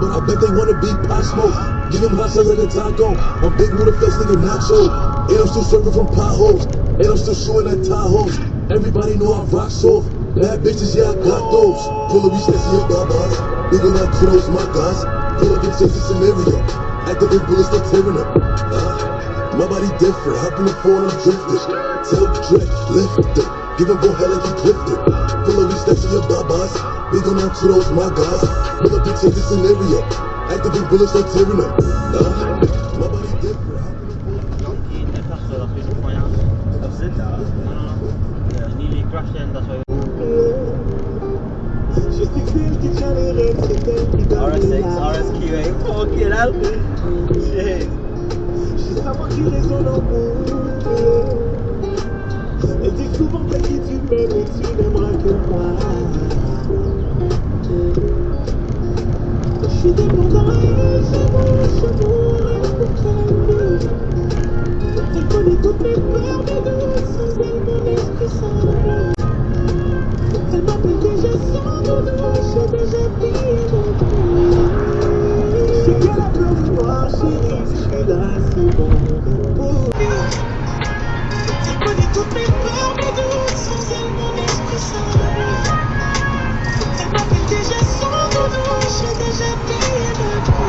but I bet they wanna be Pop Smoke. Give him hot like a taco. I'm big with a face nigga nacho. And I'm still serving from potholes. And I'm still shooting at Tahoes. Everybody know I rock soft. Bad bitches, yeah, I got those. Pull up, we say see your babas. Bigger like kiddos, my guys. Pull up and change the scenario. Activate bullets, they're tearing up. My body different. Hop in the phone, I'm drifting. Tell Drake, lift it. Give him go hell like he clipped it. Pull up, we say see your babas. Bigger like kiddos, my guys. Pull up and change the scenario. Activate bullets, they're tearing up. My body different. RS6, RSQA, fucking hell. Shit. J'ai savoir qui résonne en boucle. Elle dit souvent que qui tu m'aimes et tu n'aimeras que moi. Je suis dépendant et je mourrai pour qu'elle. Elle connaît toutes mes peurs, mais de sans elle mon esprit semble. Elle m'appelle déjà sans dodo, j'ai déjà pris mon temps. C'est qu'elle a peur de moi, chérie, je suis là, c'est bon. Elle connaît toutes mes peurs, mais de sans elle mon esprit semble. Elle m'appelle déjà sans dodo, j'ai déjà pris mon temps.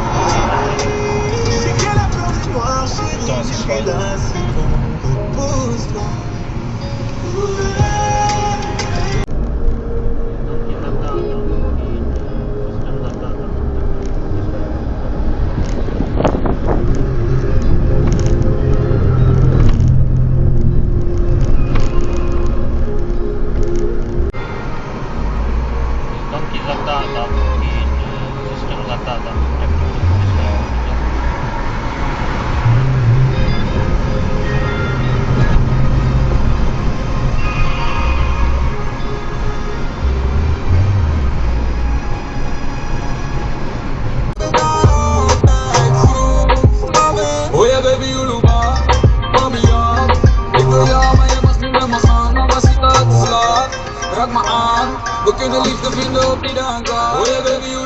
C'est qu'elle a peur de moi, chérie, je suis là, c'est bon. Repose-toi. We kunnen liefde vinden op die dagen. Oh ja, baby,